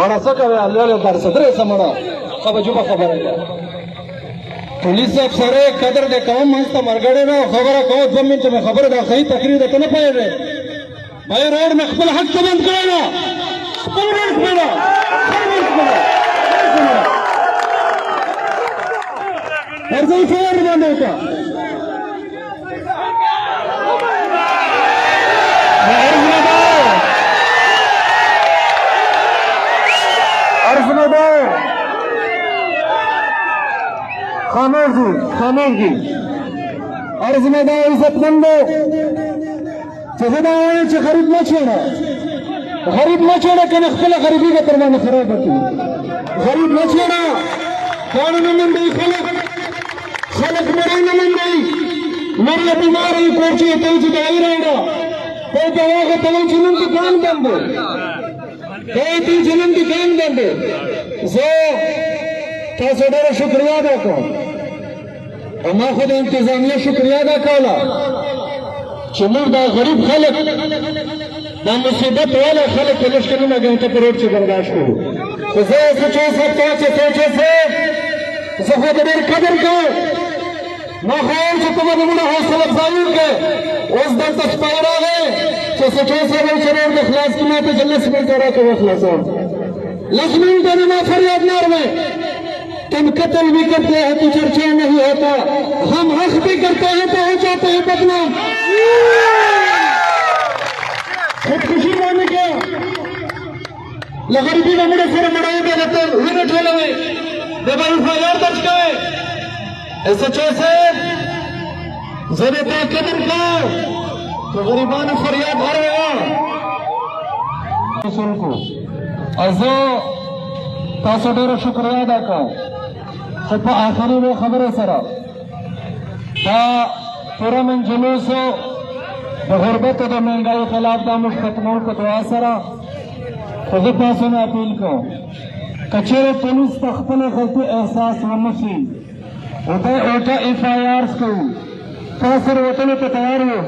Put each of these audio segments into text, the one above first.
مړه څه کوې الله له درس درې څه مړه خبره ده پولیس افسر قدر دې کوم منځ ته مرګړې نه خبره کوه 2 منټه مې خبره ده صحیح تقریر ده که نه پوهېږې بھائی روډ مې خپل حق ته بند کړی نه خپل روډ خپله ورځئ فور باندې وکړه خاموش जी अर्ज में दाओ इज्जतमंदो जगदाओं च गरीब न छोड़ा कन खला गरीबी का परवाना खराब होती गरीब न छोड़ा कौन न मन गई खलक मरे न मन गई मरे बीमारी कोची तेज दवाई रहेगा तो दवा का तवन जुनून की कान बंदो तो जुनून की कान बंदो जो تاسو ډېر شکریا ادا کوم ما خو د انتظامیه شکریا ادا کوله چې موږ دا غریب خلک دا مصیبت والا خلک په لږ کلونه ګڼته په روډ کې برداشت کړو خو زه سوچو صاحب ته چې سوچو صاحب زه خو د ډېر قدر کوم ما خو وایم چې ته به زموږ حوصله افزایي وکړې اوس دلته سپی راغی چې سوچو صاحب چې روډ د خلاص کړي ما ته چې 10 منټه راکړه وخلاصوم 10 منټه نه ما فریاد نار میں तुम कत्ल भी करते हैं तो चर्चा नहीं होता हम हक भी करते हैं तो हो जाते हैं बदनाम खुदकुशी माने क्या गरीबी में मुड़े फिर मड़ाई में रहते हुए ठेले में देवाई फायर दर्ज गए ऐसे चौसे जरे पे कदम का तो गरीबान फरियाद भर गया को ऐसे تاسو ډېر شکریا ادا کوم خو په آخري و خبره سره دا پرامن جلوسو د غربت او د مهنګۍ خلاف دا موږ ختمو په دعا سره خو زه تاسو نه اپیل کوم که چېرې پولیس ته خپلې غلطي احساس ونه شي اوټه ایف آی آرز کوو تاسو وتلو ته تیار یو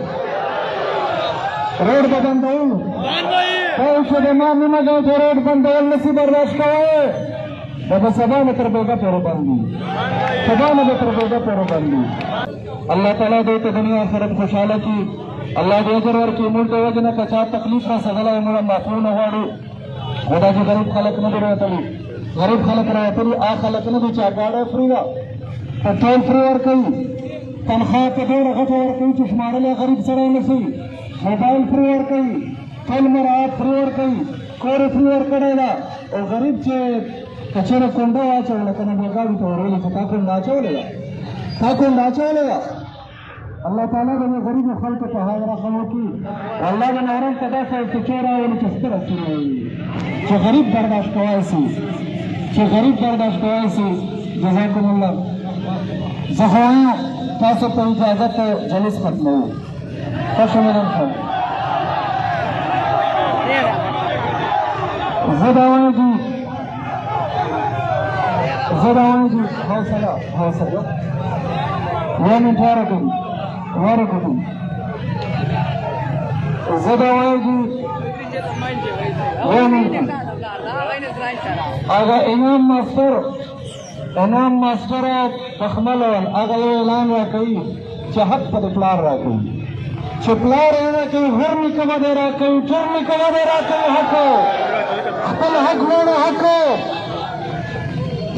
روډ به بندوو تاسو د ما نیمه ګڼه روډ بندول نشي برداشت کوئ دا به سبا نه تر بیګه پورې بند وي الله تعالی دې ته دنیا آخرت خوشحاله کړي الله دې اجر ورکړي موږ د وجې نه که چا تکلیف رسېدلی موږ معفو نه غواړو خو دا چې غریب خلک نه دي راوتلي غریب خلک راوتلي هغه خلک نه دي چې ګاډی فري ده پټرول فري ورکوي تنخوا په ډېره غټه ورکوي چې شمارل یې غریب سړی نه شي موبایل فري ورکوي ټول مراعات فري ورکوي کور یې فري ورکړی ده او غریب چې که چېرې کونډه واچوله که نه بېګاډي ته ورولی چې تا کونډه اچولې ده الله تعالی د غریبو خلکو په حال رحم وکړي الله به نورم ته داسې ټیکې راولي چې ستره سوره وي چې غریب برداشت کوی سي جزاکم الله زه خو وایم تاسو په اجازت جلوس ختموو خوښه مې نن ښه زه دا وایم जी हौसला 1 मिनट ورکړو زه دا وایم जी 1 मिनट هغه انعام ماسټر پخملول هغه اعلان راکوي چې حق په پلار راکوي چې پلار یې راکوي هر نیکه به دې راکوي ټول نیکه به دې راکوي حق خپل حق وړو حق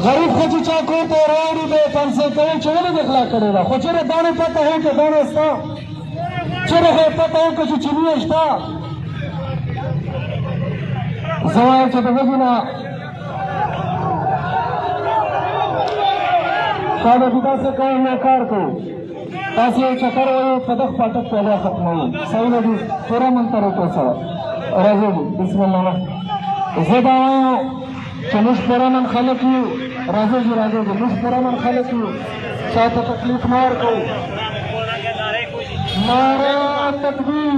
غریب خو چې چا کور ته راوړي به یې پنسۍ کوي چې ولې دې غلا کړې ده خو چېرې داڼې پته وي که داڼې شته چېرې خو یې پته وي که چې چیني یې شته زه وایم چې د وږي نه تا به چې داسې کوئ نه کار کوو تاسې یو چکر وایو په دغه پاټک پیاله ختموو صحیح ده دي پوره من طریقې سره راځو دي بسم الله زه دا وایم چې موږ پرامن خلک یو راځو دي موږ پرامن خلک یو چا ته تکلیف نه ورکوو نعره تکبیر